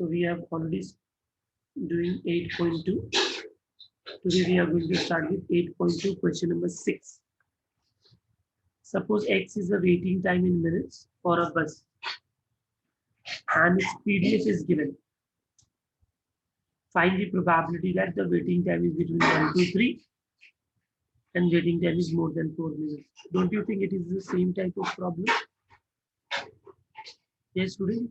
So we have already doing 8.2. Today we are going to start with 8.2, question number 6. Suppose X is the waiting time in minutes for a bus and its PDF is given. Find the probability that the waiting time is between 1 to 3 and waiting time is more than 4 minutes. Don't you think it is the same type of problem? Yes, student?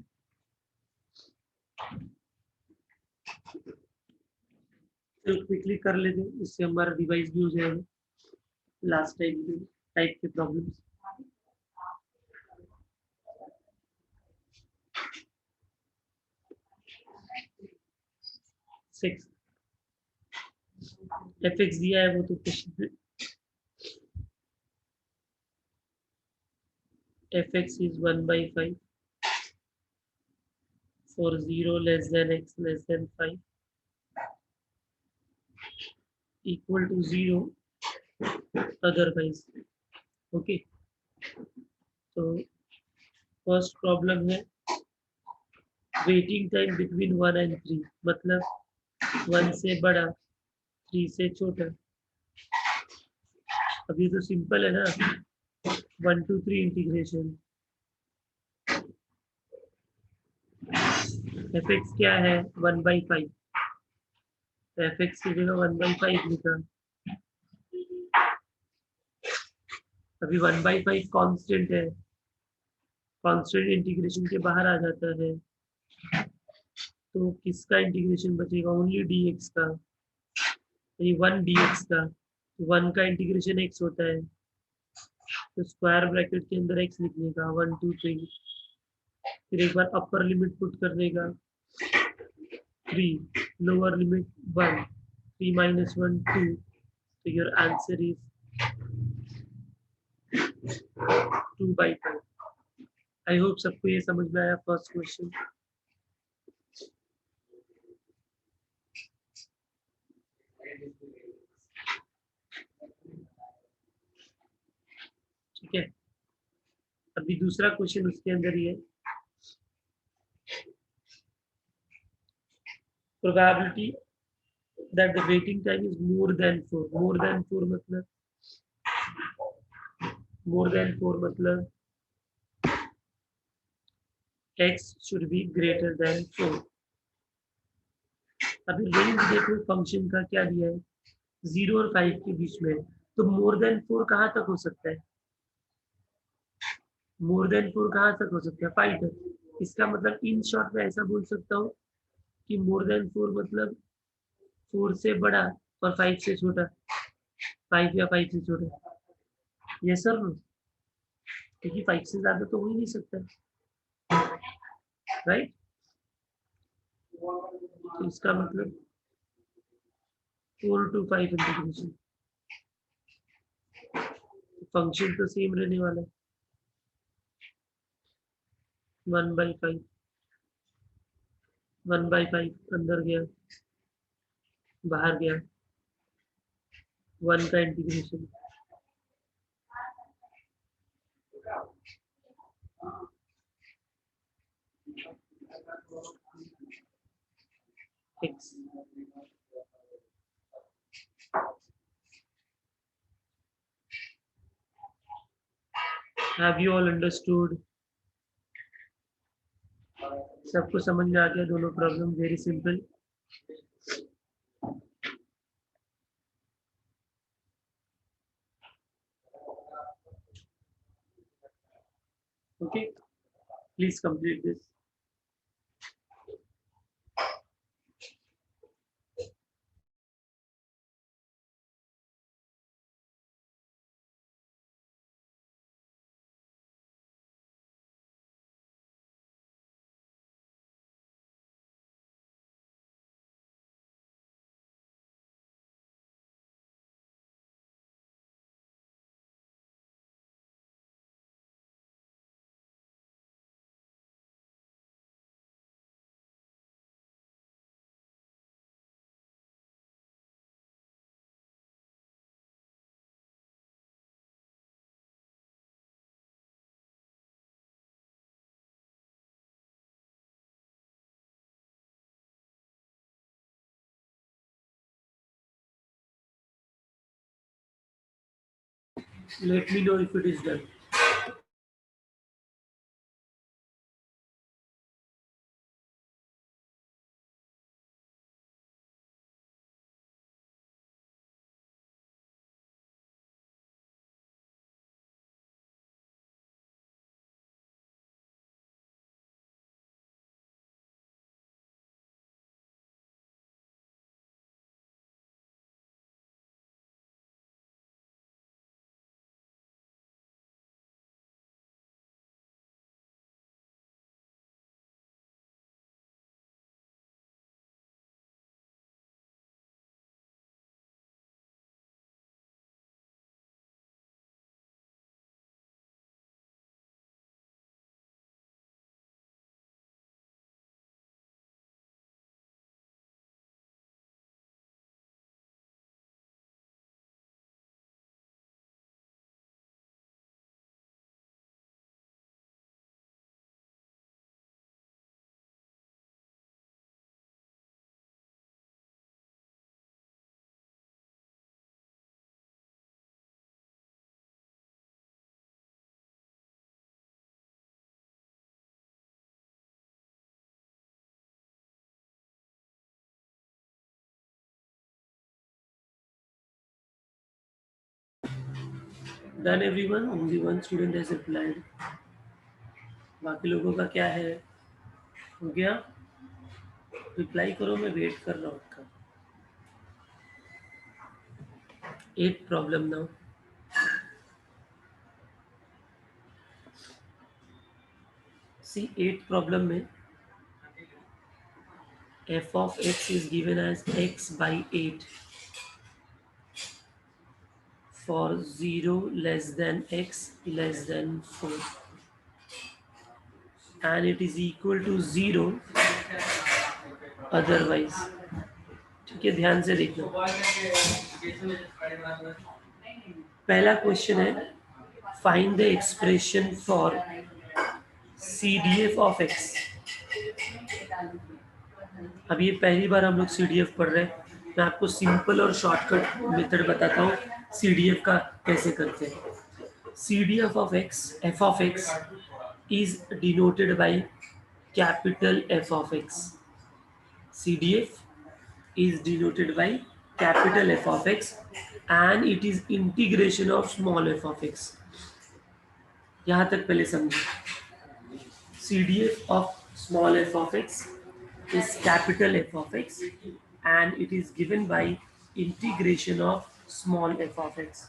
तो quickly कर लेते हैं, इससे हमारा revise भी हो जाएगा last time के टाइप के प्रॉब्लम्स. सिक्स एफ दिया है वो तो क्वेश्चन है. fx is 1/5 for 0 less than x less than 5 equal to 0 otherwise. Okay, तो फर्स्ट प्रॉब्लम है वेटिंग टाइम बिटवीन 1 एंड 3, मतलब 1 से बड़ा 3 से छोटा. अभी तो सिंपल है ना, 1 to 3 इंटीग्रेशन. fx क्या है 1/5, तो fx की जगह 1/5 लिखा. अभी 1/5 कांस्टेंट है, कांस्टेंट इंटीग्रेशन के बाहर आ जाता है, तो किसका इंटीग्रेशन बचेगा? ओनली dx का, यानी 1 dx का. 1 का इंटीग्रेशन x होता है, तो स्क्वायर ब्रैकेट के अंदर x लिखने का 1 2 3, फिर एक बार अपर लिमिट पुट करने का 3, lower limit 1, 3 minus 1 2, so your answer is 2/5. I hope सबको ये समझ में आया फर्स्ट क्वेश्चन. ठीक है, अभी दूसरा क्वेश्चन उसके अंदर ही है. Probability that the waiting time is more than 4. More than 4 मतलब x should be greater than 4. अभी रेंज देखो फंक्शन का क्या दिया है, 0 और 5 के बीच में, तो मोर देन 4 कहाँ तक हो सकता है? मोर देन 4 कहाँ तक हो सकता है? 5 तक. इसका मतलब इन शॉर्ट में ऐसा बोल सकता हूँ कि मोर देन 4 मतलब 4 से बड़ा और 5 से छोटा, 5 या 5 से छोटा. यस सर नो, क्योंकि 5 से ज्यादा तो हो ही नहीं सकता, राइट? तो इसका मतलब 4 to 5 इंटीग्रेशन, फंक्शन तो सेम रहने वाला है, 1/5. 1/5 अंदर गया बाहर गया, 1 का integration. x have you all understood? सबको समझ में आ गया दोनों problem? Very simple. Okay, please complete this. Let me know if it is done. Done everyone? Only one student has replied. बाकी लोगों का क्या है? हो गया? रिप्लाई करो, मैं वेट कर रहा हूँ आपका. 8th problem now. See 8th problem में f of x is given as x by 8 for 0 less than x less than 4 and it is equal to 0 otherwise. ठीक है, ध्यान से देखना. पहला क्वेश्चन है find the expression for CDF of x. अब ये पहली बार हम लोग CDF पढ़ रहे हैं. मैं आपको सिंपल और शॉर्टकट मेथड बताता हूँ CDF का कैसे करते हैं. CDF of x, f of x is denoted by capital F of x. CDF is denoted by capital F of x and it is integration of small f of x. यहाँ तक पहले समझिए. CDF of small f of x is capital F of x and it is given by integration of small f of x.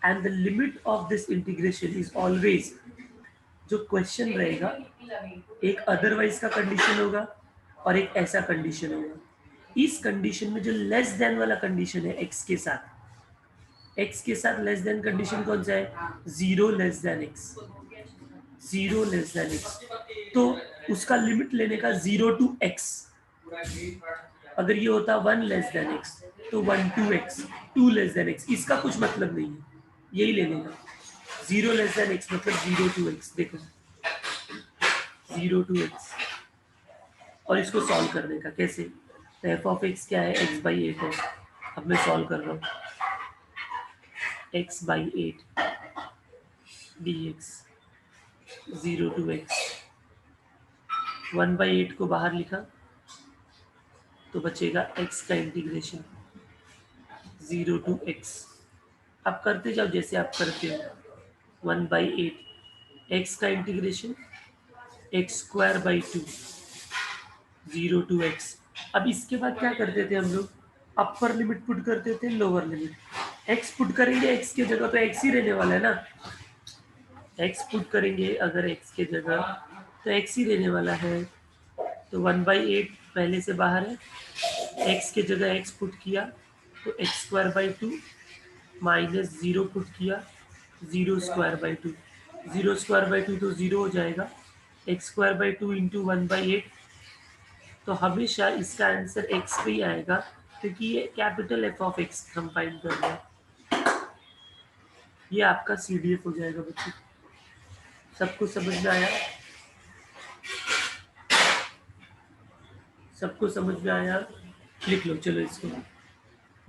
And the limit of this integration is always, जो question रहेगा एक otherwise का condition होगा और एक ऐसा condition होगा. इस कंडीशन में जो लेस देन वाला कंडीशन है x के साथ लेस देन कंडीशन कौन सा है? 0 less than x. 0 less than x, तो उसका लिमिट लेने का 0 टू x. अगर ये होता 1 लेस देन x तो 1 to x, 2 less than x. इसका कुछ मतलब नहीं है, यही लेने का. 0 लेस देन x मतलब 0 टू x. देखो 0 टू x और इसको सॉल्व करने का कैसे? तो f ऑफ x क्या है? x बाई 8 है. अब मैं सॉल्व कर रहा हूँ. x by 8 dx 0 to x. 1 by 8 को बाहर लिखा तो बचेगा x का इंटीग्रेशन 0 टू x. अब करते जाओ जैसे आप करते हो. 1 बाई 8 x का integration x square by 2 0 to x. अब इसके बाद क्या करते थे हम लोग? अपर लिमिट पुट करते थे, लोअर लिमिट. x पुट करेंगे, x की जगह तो x ही रहने वाला है ना. x पुट करेंगे अगर x की जगह तो x ही रहने वाला है. तो 1 बाई 8 पहले से बाहर है. x की जगह x पुट किया तो x square by 2 minus 0 put किया 0 स्क्वायर बाई 2. 0 स्क्वायर बाई 2 तो 0 हो जाएगा. x square by 2 into 1 by 8. तो हमेशा इसका आंसर x पे ही आएगा क्योंकि ये कैपिटल F ऑफ x हम फाइंड कर रहे हैं. ये आपका CDF हो जाएगा बच्चों. सबको समझ में आया? सबको समझ में आया? लिख लो चलो इसको.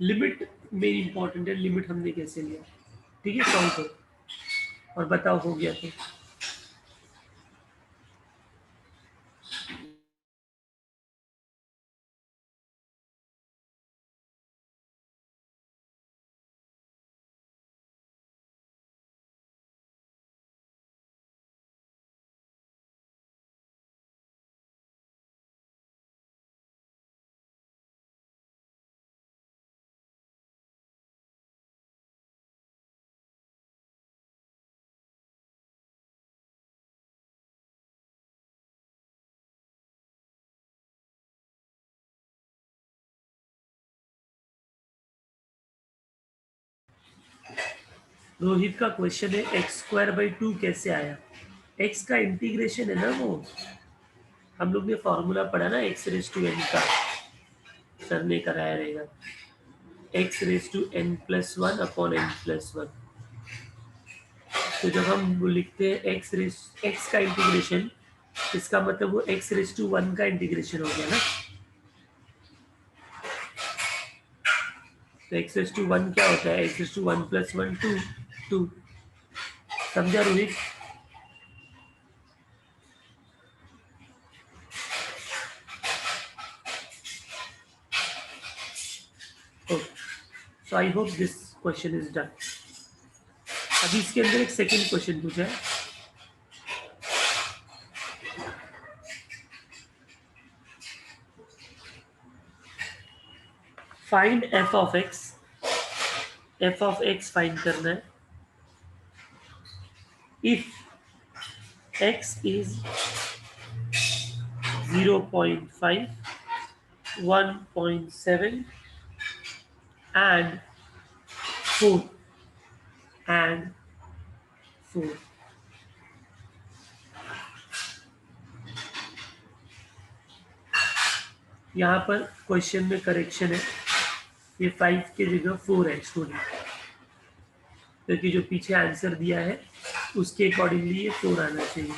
लिमिट मेन इंपॉर्टेंट है. लिमिट हमने कैसे लिया? ठीक है, सॉल्व करो और बताओ हो गया तो। रोहित का क्वेश्चन है x²/2 कैसे आया। x का इंटीग्रेशन है ना, वो हम लोग ने फॉर्मूला पढ़ा ना x⁻n का, सर ने कराया रहेगा, x⁻n+1/n+1। तो जब हम वो लिखते हैं x का इंटीग्रेशन, इसका मतलब वो x⁻1 का इंटीग्रेशन हो गया ना। तो x⁻1 क्या होता है, x⁻1+1 2। समझा Rohit? So I hope this question is done. अभी इसके अंदर एक सेकेंड क्वेश्चन पूछा है, find f of x find करना है इफ x इज 0.5, 1.7 and 4 यहाँ पर क्वेश्चन में करेक्शन है, ये 5 की जगह 4 है स्टूडेंट, क्योंकि जो पीछे आंसर दिया है उसके अकॉर्डिंगली ये 4 आना चाहिए।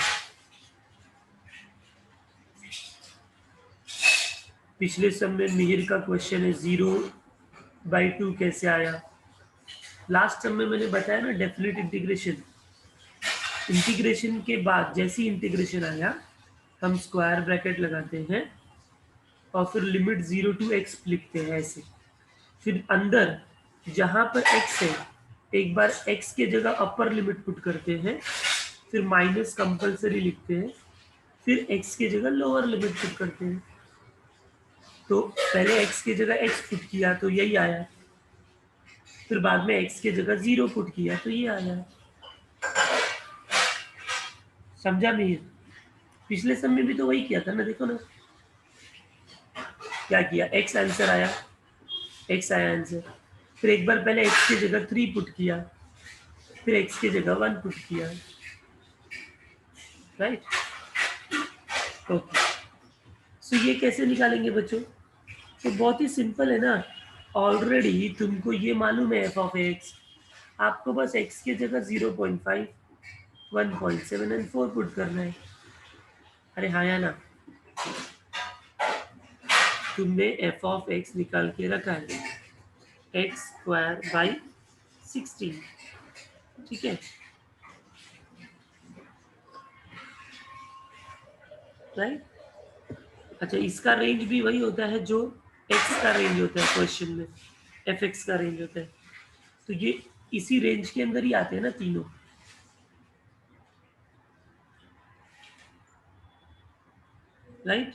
पिछले सब में मिहिर का क्वेश्चन है 0/2 कैसे आया। लास्ट सब में मैंने बताया ना, डेफिनेट इंटीग्रेशन के बाद जैसी इंटीग्रेशन आया हम स्क्वायर ब्रैकेट लगाते हैं और फिर लिमिट 0 to x लिखते हैं ऐसे। फिर अंदर जहां पर x है एक बार x के जगह अपर लिमिट पुट करते हैं, फिर माइनस कंपलसरी लिखते हैं, फिर x के जगह लोअर लिमिट पुट करते हैं। तो पहले x की जगह x पुट किया तो यही आया, फिर बाद में x की जगह 0 पुट किया तो ये आया। समझा नहीं? पिछले समय में भी तो वही किया था ना, देखो ना क्या किया, x आंसर आया, x आया आंसर, फिर एक बार पहले x की जगह 3 पुट किया, फिर x की जगह 1 पुट किया, राइट। ओके, सो ये कैसे निकालेंगे बच्चों? तो बहुत ही सिंपल है ना, ऑलरेडी तुमको ये मालूम है f ऑफ x, आपको बस x की जगह 0.5, 1.7 एंड 4 पुट करना है। अरे हाँ या ना, तुमने f ऑफ x निकाल के रखा है x²/16, ठीक है, राइट। अच्छा, इसका रेंज भी वही होता है जो x का रेंज होता है क्वेश्चन में, fx का रेंज होता है, तो ये इसी रेंज के अंदर ही आते हैं ना तीनों, राइट।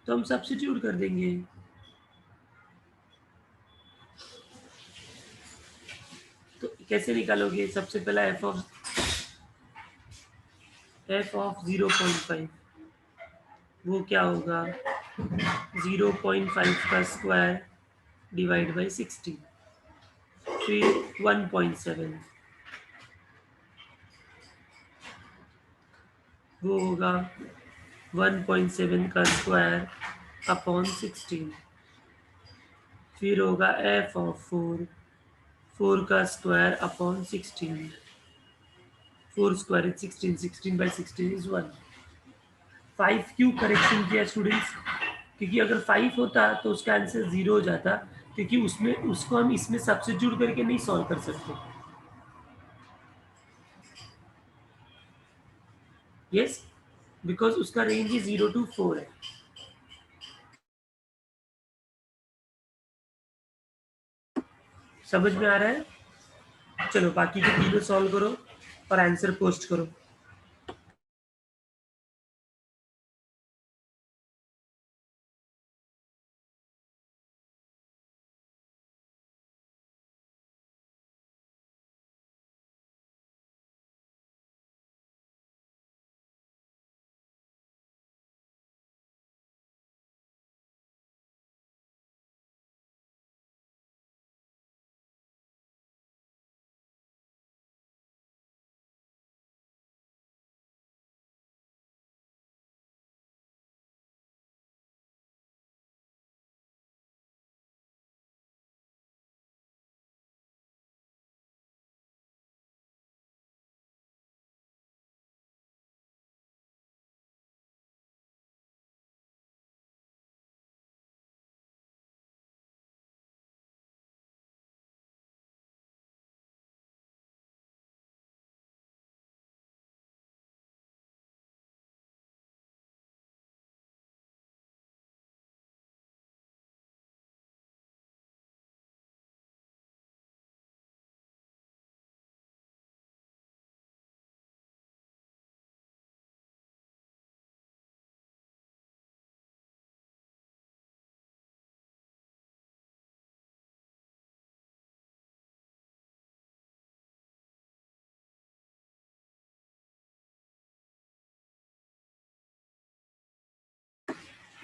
तो हम सब्स्टिट्यूट कर देंगे, तो कैसे निकालोगे? सबसे पहला f ऑफ 0.5, वो क्या होगा, 0.5 का स्क्वायर डिवाइड बाई 16, फिर 1.7, वो होगा 1.7 का स्क्वायर अपॉन 16, फिर होगा f ऑफ 4 का square upon 16, 4 square is 16, 16/16 is 1। 5 क्यों करेक्शन किया स्टूडेंट्स? क्योंकि अगर 5 होता तो उसका आंसर 0 हो जाता, क्योंकि उसमें उसको हम इसमें सब्स्टिट्यूट करके नहीं सॉल्व कर सकते। यस, बिकॉज उसका रेंज ही 0 to 4 है। समझ में आ रहा है? चलो बाकी के तीनों सॉल्व करो और आंसर पोस्ट करो।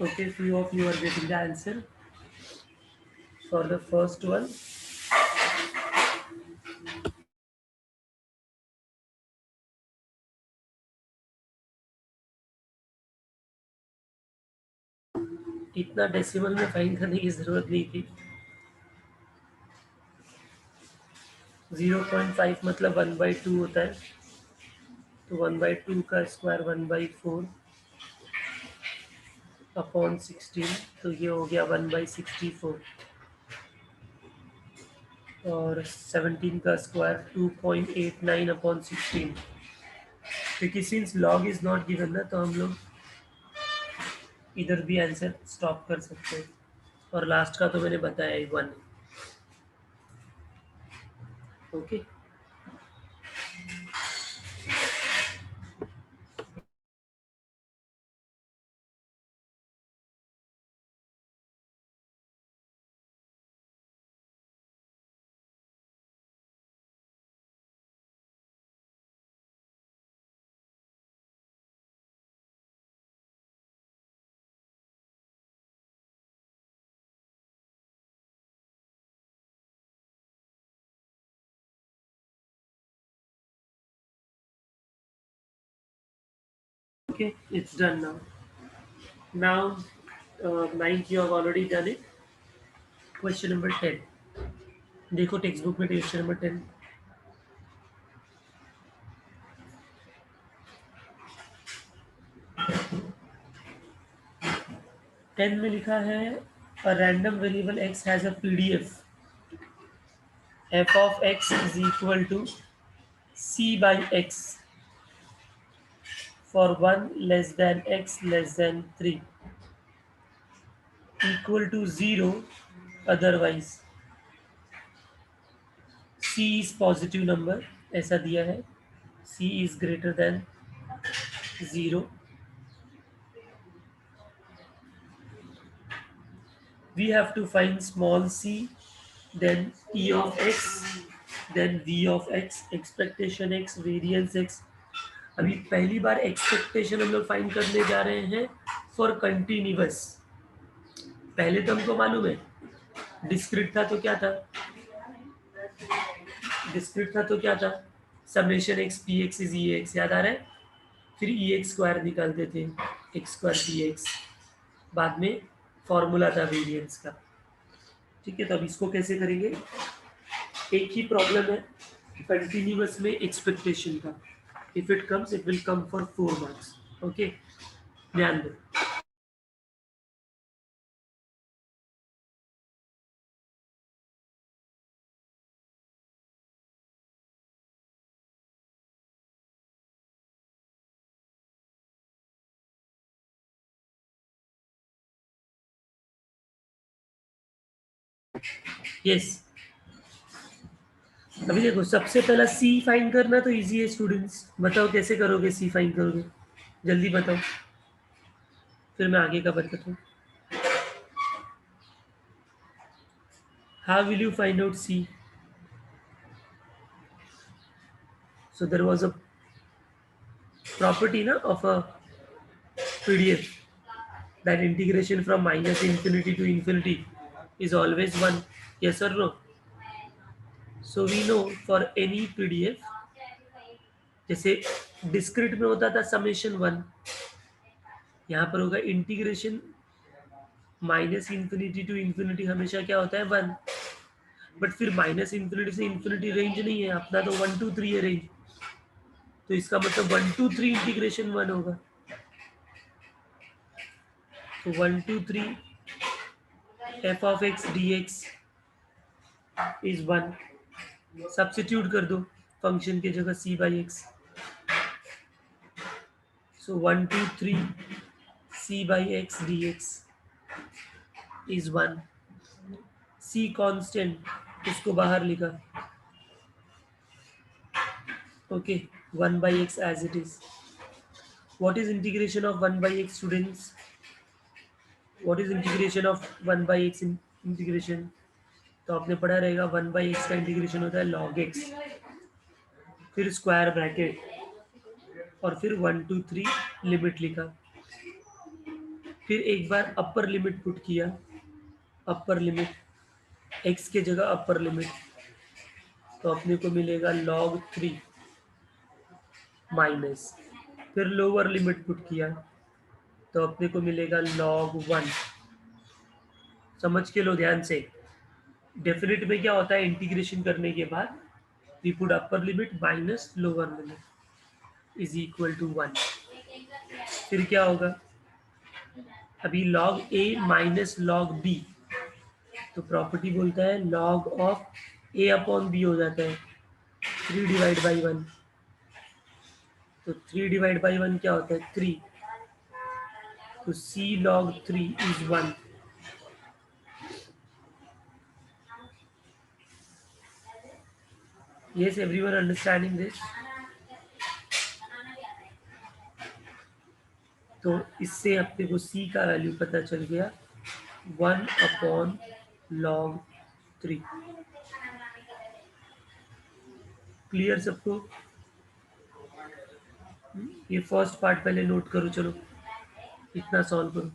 Okay, few of you are getting the answer for the first one. इतना डेसिमल में फाइंड करने की जरूरत नहीं थी। 0.5 मतलब 1/2 होता है, तो 1/2 का स्क्वायर 1/4 अपॉन 16, तो ये हो गया 1/64, और 17 का स्क्वायर 2.89 अपॉन 16। क्योंकि since log is not given ना, तो हम लोग इधर भी आंसर स्टॉप कर सकते हैं। और लास्ट का तो मैंने बताया ही 1। Okay, okay, it's done now. Now, 9th you have already done it. Question number 10. देखो टेक्स्ट बुक में क्वेश्चन नंबर 10। 10 में लिखा है a random variable x has a PDF f of x is equal to c by x for 1 less than x less than 3 equal to 0 otherwise c is positive number, ऐसा दिया है, c is greater than 0। we have to find small c, then e of x, then v of x, expectation x, variance x। अभी पहली बार expectation हम लोग find करने जा रहे हैं फॉर कंटिन्यूअस। पहले तो हमको मालूम है डिस्क्रीट था तो क्या था, डिस्क्रीट था तो क्या था, summation x P x is E x, याद आ रहा है? फिर ई एक्स स्क्वायर निकालते थे, एक्स स्क्वायर पी एक्स, बाद में फॉर्मूला था वेरिएंस का। ठीक है, तो अब इसको कैसे करेंगे? एक ही प्रॉब्लम है कंटिन्यूअस में एक्सपेक्टेशन का, if it comes it will come for 4 marks. Okay, ध्यान दो। यस। अभी देखो, सबसे पहला सी फाइंड करना तो इजी है स्टूडेंट्स। बताओ कैसे करोगे, सी फाइंड करोगे, जल्दी बताओ, फिर मैं आगे का बताता हूँ। How will you find out C? So there was a property na of a PDF, that integration from minus infinity to infinity is always 1. Yes or no? So we know for any PDF, जैसे discrete में होता था summation 1, यहाँ पर होगा integration minus infinity to infinity, हमेशा क्या होता है 1। बट फिर माइनस इंफिनिटी से इंफिनिटी रेंज नहीं है अपना, तो 1 2 3 है रेंज। तो इसका मतलब 1 2 3 इंटीग्रेशन 1 होगा। तो 1 2 3 f of x D x is 1। Substitute कर दो फंक्शन की जगह c by x. So 1 2 3 c by x D x is 1। C constant उसको बाहर लिखा। Okay, 1/x as it is. What is integration of 1/x students? What is integration of 1/x integration? तो आपने पढ़ा रहेगा 1/x का इंटीग्रेशन होता है log x, फिर स्क्वायर ब्रैकेट, और फिर 1 2 3 लिमिट लिखा। फिर एक बार अपर लिमिट पुट किया, अपर लिमिट x के जगह अपर लिमिट, तो अपने को मिलेगा log 3 माइनस, फिर लोअर लिमिट पुट किया तो अपने को मिलेगा log 1। समझ के लो ध्यान से। डेफिनेट में क्या होता है, इंटीग्रेशन करने के बाद we put upper limit minus lower limit is equal to 1। फिर क्या होगा, अभी log a minus log b, तो प्रॉपर्टी बोलता है log of a upon b हो जाता है 3/1। तो 3/1 क्या होता है 3। तो c log 3 is 1। Yes, everyone understanding this? तो इससे अपने को c का वैल्यू पता चल गया 1/log 3। क्लियर सबको? ये फर्स्ट पार्ट पहले नोट करो, चलो इतना सॉल्व करो।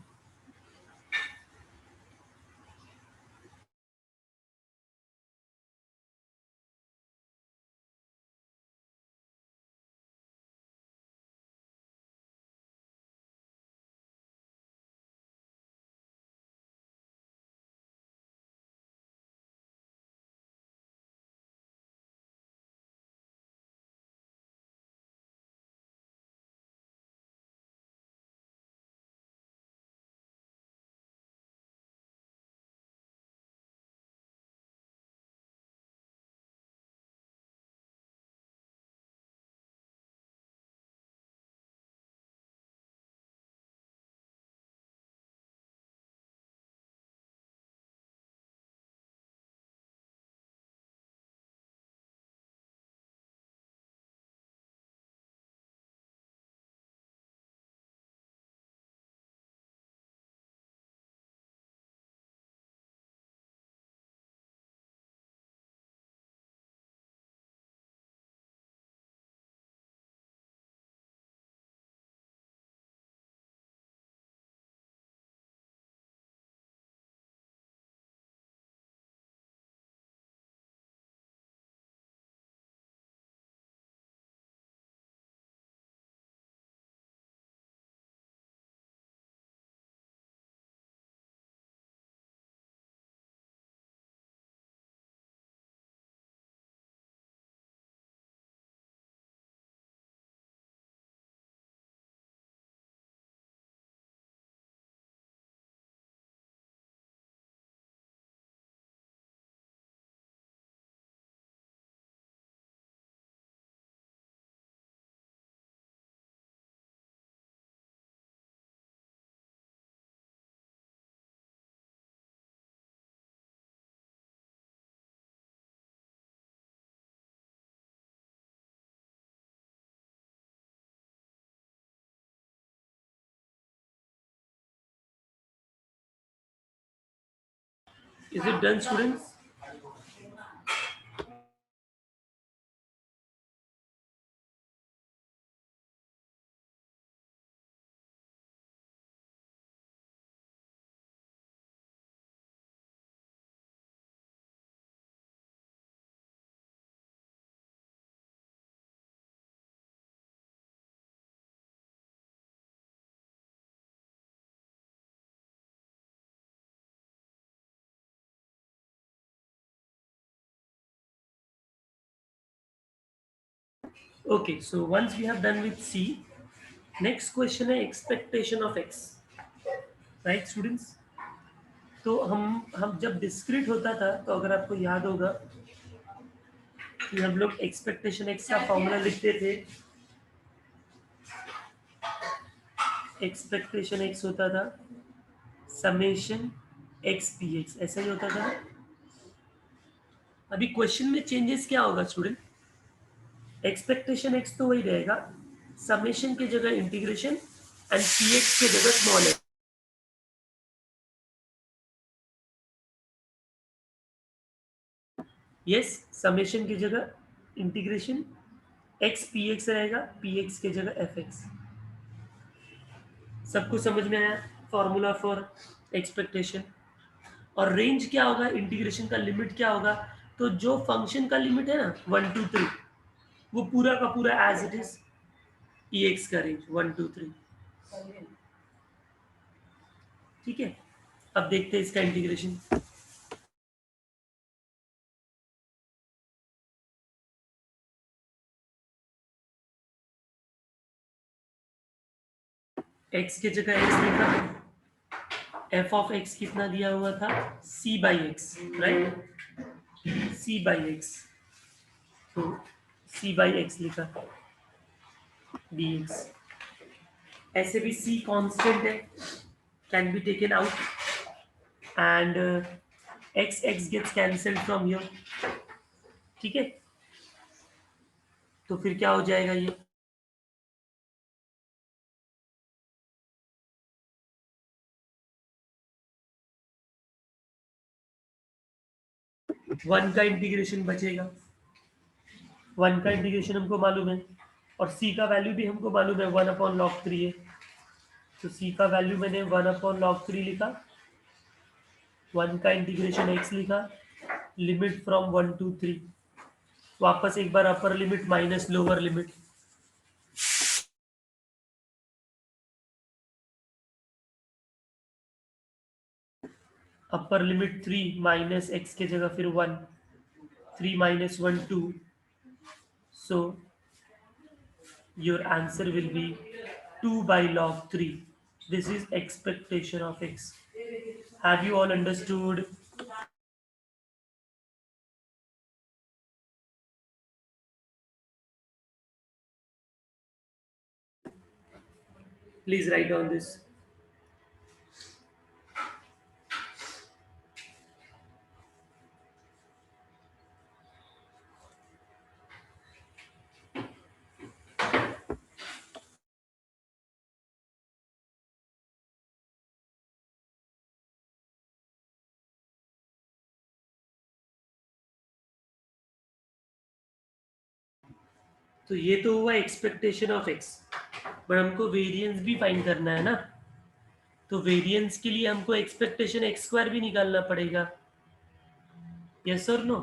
Is it done, students? Okay, so once we have done with C, next question है expectation of X, right students? तो हम जब डिस्क्रीट होता था तो अगर आपको याद होगा कि हम लोग एक्सपेक्टेशन एक्स का फॉर्मूला लिखते थे। एक्सपेक्टेशन एक्स होता था समेशन एक्स पी एक्स, ऐसा ही होता था। अभी क्वेश्चन में चेंजेस क्या होगा स्टूडेंट? एक्सपेक्टेशन एक्स तो वही रहेगा, समेशन की जगह इंटीग्रेशन एंड पी एक्स की जगह स्मॉल एक्स। यस, समेशन की जगह इंटीग्रेशन एक्स पी एक्स रहेगा, पी एक्स की जगह एफ एक्स। सबको समझ में आया फॉर्मूला फॉर एक्सपेक्टेशन? और रेंज क्या होगा, इंटीग्रेशन का लिमिट क्या होगा? तो जो फंक्शन का लिमिट है ना 1 2 3, वो पूरा का पूरा as it is E X का रेंज 1 2 3। ठीक है, अब देखते हैं इसका इंटीग्रेशन। एक्स की जगह एक्स लिखा, एफ ऑफ एक्स कितना दिया हुआ था, c by x, right? C by x, तो सी बाई एक्स लिखा, डी एक्स। ऐसे भी सी कांस्टेंट है, can be taken out and x x gets cancelled from here. ठीक है, तो फिर क्या हो जाएगा ये, वन का इंटीग्रेशन बचेगा। वन का इंटीग्रेशन हमको मालूम है और सी का वैल्यू भी हमको मालूम है, 1/log 3 है। तो सी का वैल्यू मैंने 1/log 3 लिखा, वन का इंटीग्रेशन एक्स लिखा, लिमिट फ्रॉम 1 to 3, वापस एक बार upper limit minus lower limit, upper limit 3 minus x के जगह फिर 1, 3 minus 1 2, so your answer will be 2/log 3. This is expectation of x. Have you all understood? Please write down this. तो ये तो हुआ एक्सपेक्टेशन ऑफ एक्स, बट हमको variance भी find करना है ना। तो वेरिएंस के लिए हमको एक्सपेक्टेशन एक्स स्क्वायर भी निकालना पड़ेगा, यस और नो?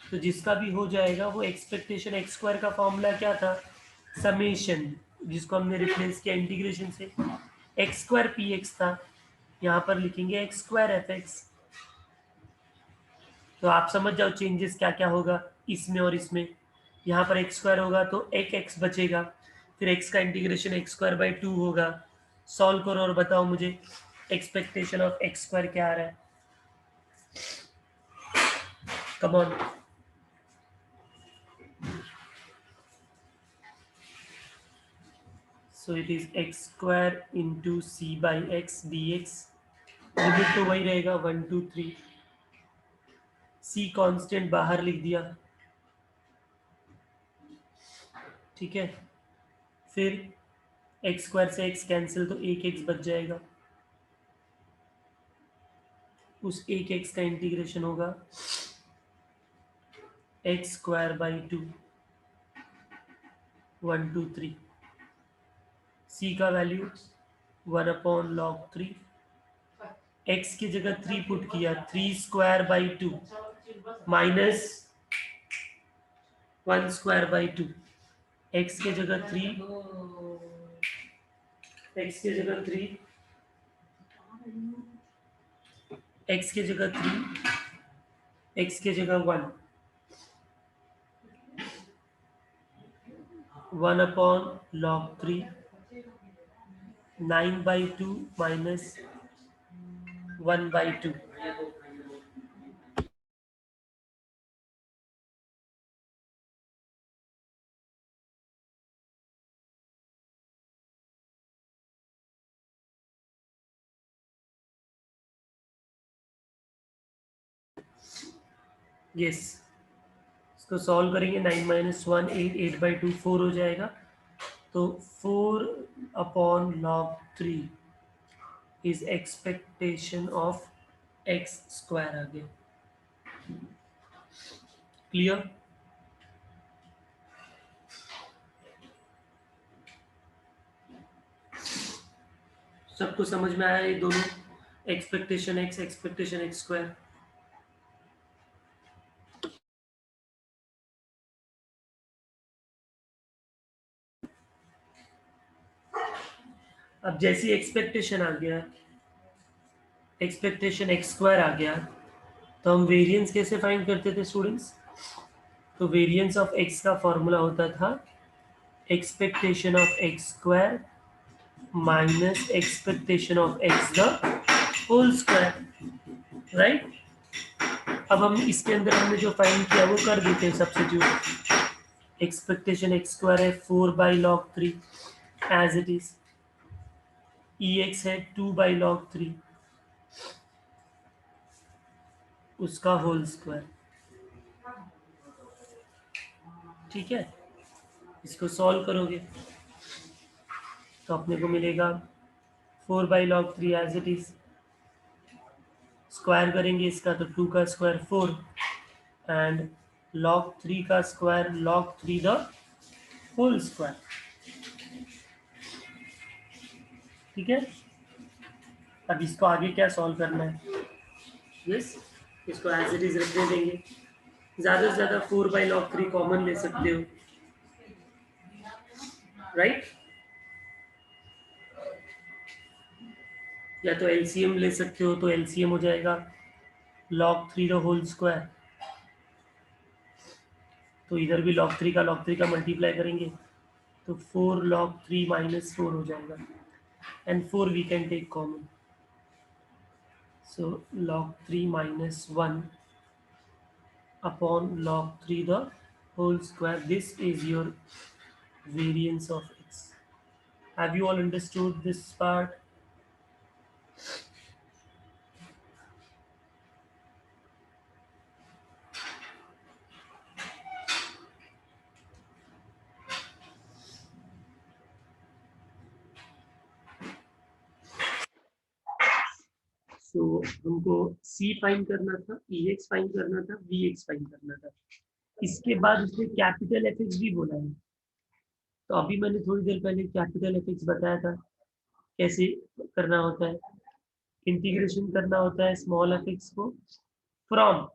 तो जिसका भी हो जाएगा वो एक्सपेक्टेशन एक्स स्क्वायर का फॉर्मूला क्या था, समेशन, जिसको हमने रिप्लेस किया इंटीग्रेशन से, एक्स स्क्वायर पी एक्स था, यहाँ पर लिखेंगे एक्स स्क्वायर एफ एक्स। तो आप समझ जाओ चेंजेस क्या क्या होगा इसमें और इसमें। यहाँ पर एक्स स्क्वायर होगा तो एक एक्स बचेगा, फिर एक्स का इंटीग्रेशन एक्स स्क्वायर बाई 2 होगा। सॉल्व करो और बताओ मुझे एक्सपेक्टेशन ऑफ एक्स स्क्वायर क्या आ रहा है, come on. So it is X square into C by x D X, limit तो वही रहेगा 1 2 3, सी कांस्टेंट बाहर लिख दिया। ठीक है, फिर एक्स स्क्वायर से एक्स कैंसिल तो एक एक्स बच जाएगा, उस एक एक्स का इंटीग्रेशन होगा एक्स स्क्वायर बाई 2 1 2 3। सी का वैल्यू 1/log 3। एक्स की जगह 3 पुट किया, 3 square by 2 minus 1 square by 2। X की जगह 3, एक्स की जगह 3, एक्स की जगह 3, एक्स की जगह 1, 1/log 3, 9/2 माइनस 1/2। यस, इसको सॉल्व करेंगे, 9 माइनस 1 8, 8/2 4 हो जाएगा। तो 4/log 3 is expectation of x square आ गया। क्लियर? सबको समझ में आया ये दोनों, एक्सपेक्टेशन एक्स स्क्वायर? अब जैसी एक्सपेक्टेशन आ गया, एक्सपेक्टेशन एक्स स्क्वायर आ गया, तो हम वेरिएंस कैसे फाइंड करते थे स्टूडेंट्स? तो वेरिएंस ऑफ एक्स का फॉर्मूला होता था expectation of x square minus expectation of X the whole square, right? अब हम इसके अंदर हमने जो फाइंड किया वो कर देते हैं सब्स्टिट्यूट। एक्सपेक्टेशन एक्स स्क्वायर है 4/log 3 as it is, E X है 2/log 3 उसका होल स्क्वायर। ठीक है, इसको सॉल्व करोगे तो अपने को मिलेगा 4/log 3 as it is, square करेंगे इसका तो 2 का स्क्वायर 4 एंड log 3 का square log 3 the whole square. ठीक है, अब इसको आगे क्या सॉल्व करना है? यस, इसको एज इट इज रखने देंगे। ज़्यादा से ज़्यादा 4/log 3 कॉमन ले सकते हो, राइट? या तो एलसीएम ले सकते हो, तो एलसीएम हो जाएगा log 3 द होल स्क्वायर। तो इधर भी log 3 का मल्टीप्लाई करेंगे तो 4/log 3 माइनस 4 हो जाएगा and 4 we can take common, so log 3 minus 1 upon log 3 the whole square. This is your variance of x. Have you all understood this part? So हमको c find करना था, ex find करना था, vx find करना था। इसके बाद उसने कैपिटल एफ एक्स भी बोला है। तो अभी मैंने थोड़ी देर पहले कैपिटल एफ एक्स बताया था कैसे करना होता है। इंटीग्रेशन करना होता है स्मॉल एफ एक्स को फ्रॉम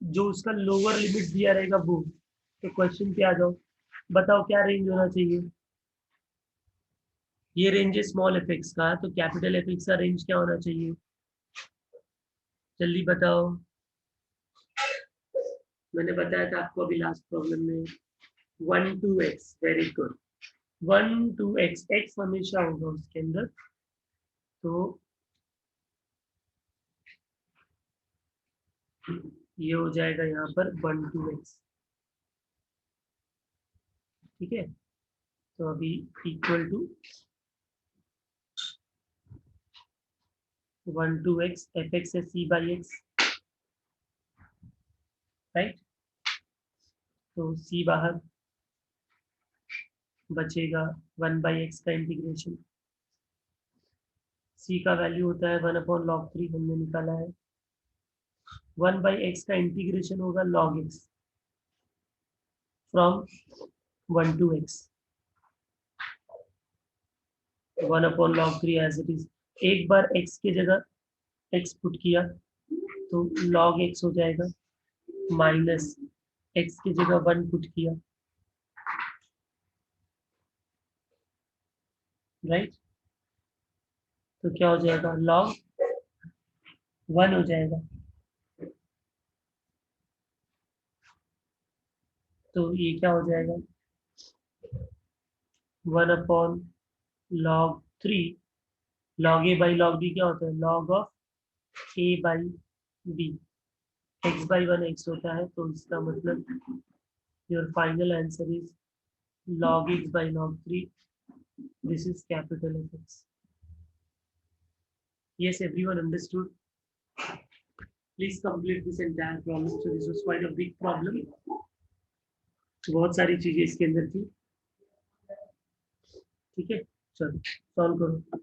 जो उसका लोअर लिमिट दिया रहेगा वो। तो क्वेश्चन पे आ जाओ, बताओ क्या रेंज होना चाहिए? ये रेंज है स्मॉल एफ एक्स का, तो कैपिटल एफ एक्स का रेंज क्या होना चाहिए? जल्दी बताओ। मैंने बताया था आपको अभी लास्ट प्रॉब्लम में 1 2 x। Very good, 1 2 x, x हमेशा होगा उसके अंदर। तो ये हो जाएगा यहाँ पर 1 2 x। ठीक है, तो अभी equal to 1 2 x, F X है c/x, राइट? तो c बाहर बचेगा 1/x का इंटीग्रेशन। c का वैल्यू होता है 1/log 3, हमने निकाला है 1/x का इंटीग्रेशन होगा log x from 1 to x, 1/log 3 as it is. एक बार x की जगह x पुट किया तो log x हो जाएगा, माइनस x की जगह 1 पुट किया, राइट। तो क्या हो जाएगा, log 1 हो जाएगा। तो ये क्या हो जाएगा, 1/log 3, log a by log b क्या होता है, log of a by b। x/1 x होता है, तो इसका मतलब your final answer is log x by log 3. This is capital F(x). Yes, everyone understood. Please complete this entire problem. So this was quite a big problem. बहुत सारी चीजें इसके अंदर थी, ठीक है। चलो सॉल्व करो।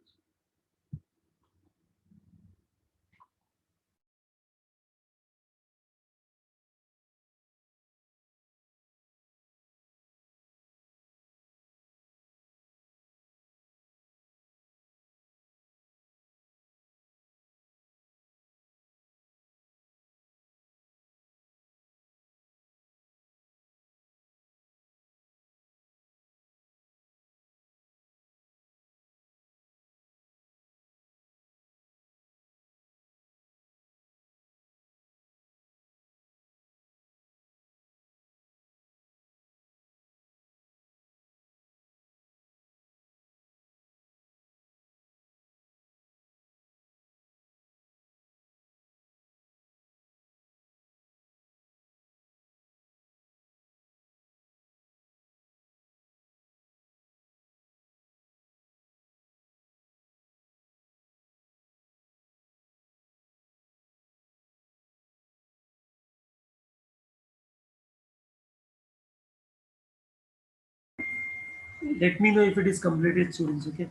Let me know if it is completed, students. Okay.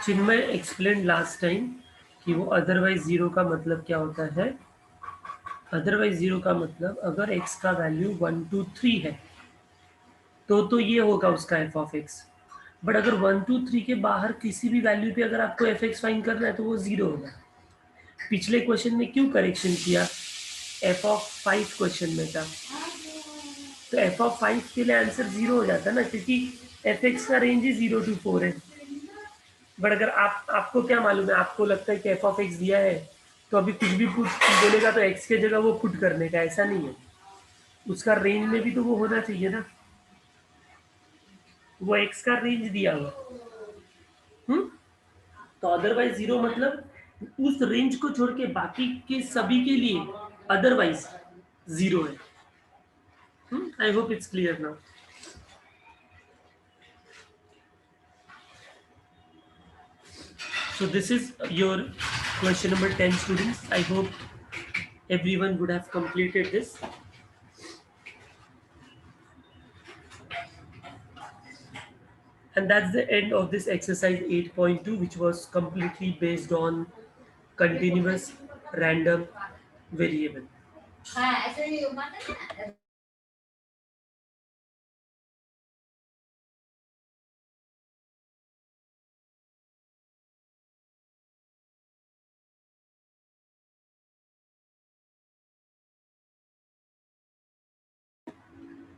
Chinmay explain last time कि वो अदरवाइज जीरो का मतलब क्या होता है। अदरवाइज जीरो का मतलब अगर x का वैल्यू 1 2 3 है तो ये होगा उसका f ऑफ x। बट अगर 1 2 3 के बाहर किसी भी वैल्यू पे अगर आपको एफ एक्स फाइंड करना है तो वो जीरो होगा। पिछले क्वेश्चन में क्यों करेक्शन किया, f(5) क्वेश्चन में था, तो f(5) के लिए आंसर जीरो हो जाता ना, क्योंकि f(x) का रेंज ही 0 to 4 है। बट अगर आपको क्या मालूम है, आपको लगता है कि f(x) दिया है तो अभी कुछ भी पुट बोलेगा तो x के जगह वो पुट करने का, ऐसा नहीं है। उसका रेंज में भी तो वो होना चाहिए ना, वो x का रेंज दिया हुआ। तो अदरवाइज जीरो मतलब उस रेंज को छोड़ के बाकी के सभी के लिए अदरवाइज जीरो है। I hope it's clear now. So this is your question number 10, students. I hope everyone would have completed this. And that's the end of this exercise 8.2, which was completely based on continuous random variable.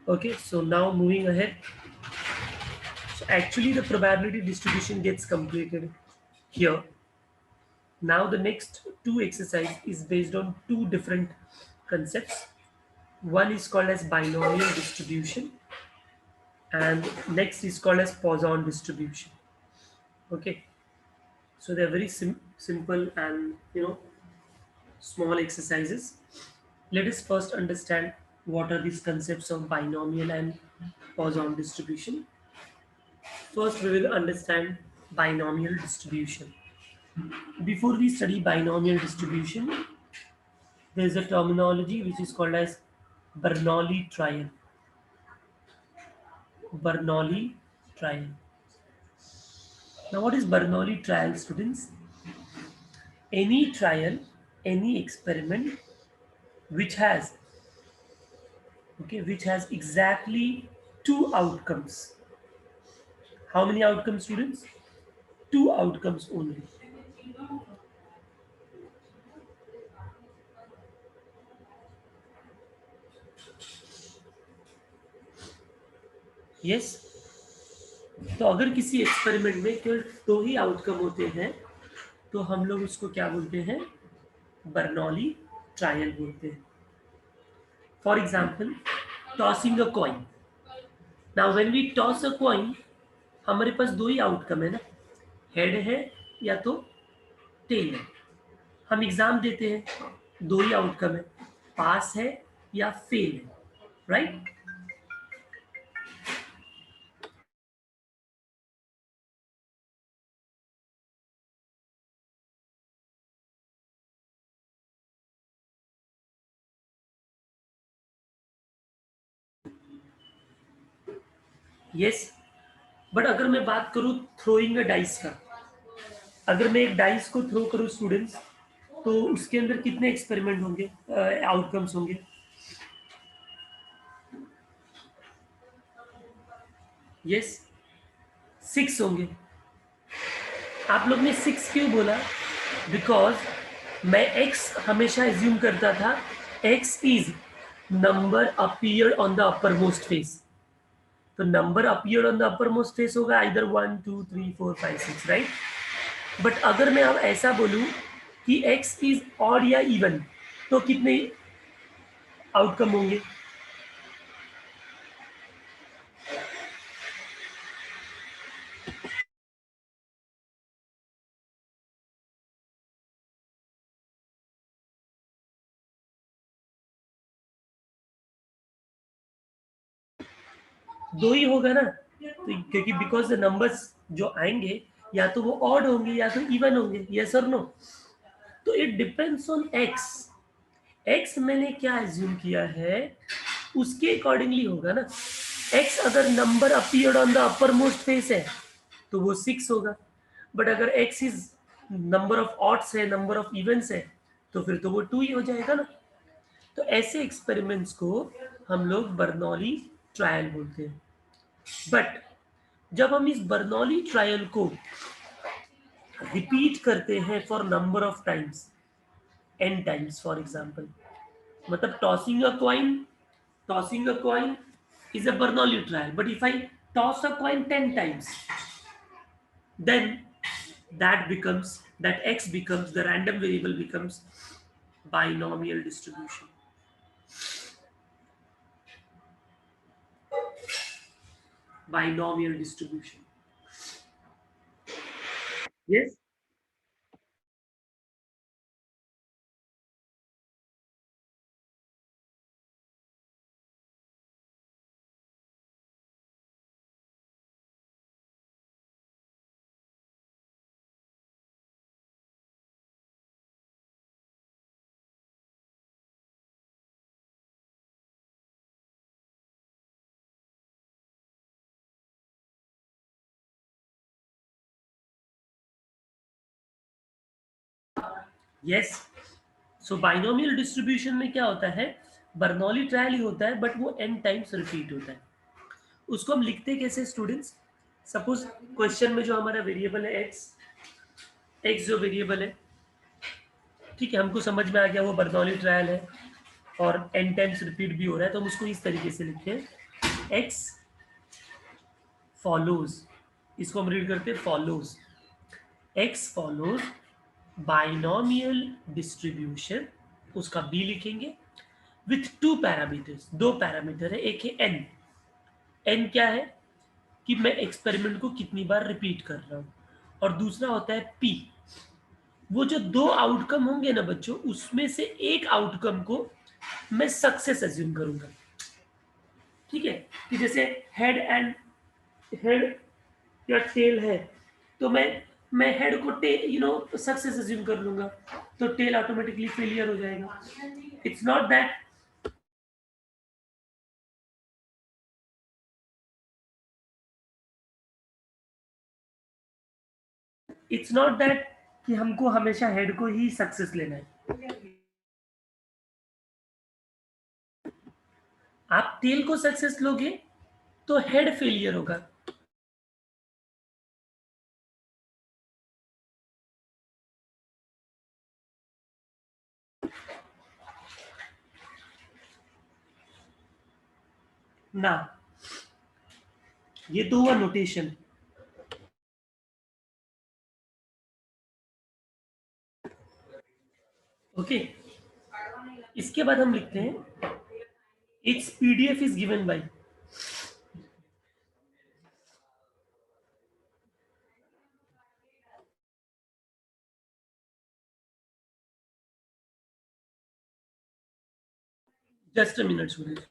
Okay, so now moving ahead. So actually the probability distribution gets completed here. Now the next two exercise is based on two different concepts. One is called as binomial distribution and next is called as Poisson distribution. Okay, so they're very simple and small exercises. Let us first understand what are these concepts of binomial and Poisson distribution. First, we will understand binomial distribution. Before we study binomial distribution, there is a terminology which is called as Bernoulli trial. Bernoulli trial. Now, what is Bernoulli trial, students? Any trial, any experiment which has exactly two outcomes. How many outcomes, students? Two outcomes only. Yes. तो अगर किसी experiment में केवल दो ही outcome होते हैं तो हम लोग उसको क्या बोलते हैं? बर्नौली ट्रायल बोलते हैं. For example, tossing a coin. Now when we toss a coin, हमारे पास दो ही आउटकम है ना, हेड है या तो टेल है. हम एग्जाम देते हैं, दो ही आउटकम है, पास है या फेल है, राइट? यस. बट अगर मैं बात करूं थ्रोइंग अ डाइस का, अगर मैं एक डाइस को थ्रो करूं स्टूडेंट्स, तो उसके अंदर कितने एक्सपेरिमेंट होंगे, आउटकम्स होंगे? यस, 6 होंगे. आप लोग ने 6 क्यों बोला? बिकॉज मैं x हमेशा एज्यूम करता था x is number appear on the upper most face. तो number appear on the upper most face होगा इधर 1 2 3 4 5 6, राइट? बट अगर मैं अब ऐसा बोलूं कि x इज ऑड या इवन, तो कितने आउटकम होंगे? दो ही होगा ना, तो क्योंकि बिकॉज द नंबर्स जो आएंगे या तो वो ऑड होंगे या तो इवन होंगे. यस और नो? तो it depends on x. X मैंने क्या एज्यूम किया है उसके अकॉर्डिंगली होगा ना. एक्स अगर number appeared on the upper most face है तो वो 6 होगा. बट अगर x is number of odds है, नंबर ऑफ इवेंट्स है, तो फिर तो वो 2 ही हो जाएगा ना. तो ऐसे एक्सपेरिमेंट्स को हम लोग बर्नौली ट्रायल बोलते हैं. बट जब हम इस बर्नौली ट्रायल को रिपीट करते हैं for number of times, n times for example, मतलब tossing a coin is a Bernoulli trial. But if I toss a coin 10 times, then that x becomes, the random variable becomes binomial distribution. Binomial distribution. Yes. Yes. So binomial distribution में क्या होता है? Bernoulli trial ही होता है, but वो n times repeat होता है. उसको हम लिखते कैसे स्टूडेंट्स? सपोज क्वेश्चन में जो हमारा वेरिएबल है x जो वेरिएबल है, ठीक है, हमको समझ में आ गया वो बर्नौली ट्रायल है और n टाइम्स रिपीट भी हो रहा है, तो हम उसको इस तरीके से लिखते हैं एक्स फॉलोज, इसको हम रीड करते हैं follows, x follows binomial distribution, उसका बी लिखेंगे, विथ टू पैरामीटर्स, दो पैरामीटर है, एक है एन, एन क्या है कि मैं एक्सपेरिमेंट को कितनी बार रिपीट कर रहा हूँ, और दूसरा होता है पी, वो जो दो आउटकम होंगे ना बच्चों, उसमें से एक आउटकम को मैं सक्सेस अज्यूम करूंगा। ठीक है, कि जैसे हेड या टेल है, तो मैं हेड को सक्सेस अज्यूम कर लूंगा, तो टेल ऑटोमेटिकली फेलियर हो जाएगा। इट्स नॉट दैट कि हमको हमेशा हेड को ही सक्सेस लेना है, आप टेल को सक्सेस लोगे तो हेड फेलियर होगा। ना, ये तो हुआ नोटेशन। ओके, इसके बाद हम लिखते हैं it's PDF is given by, just a minute Suraj.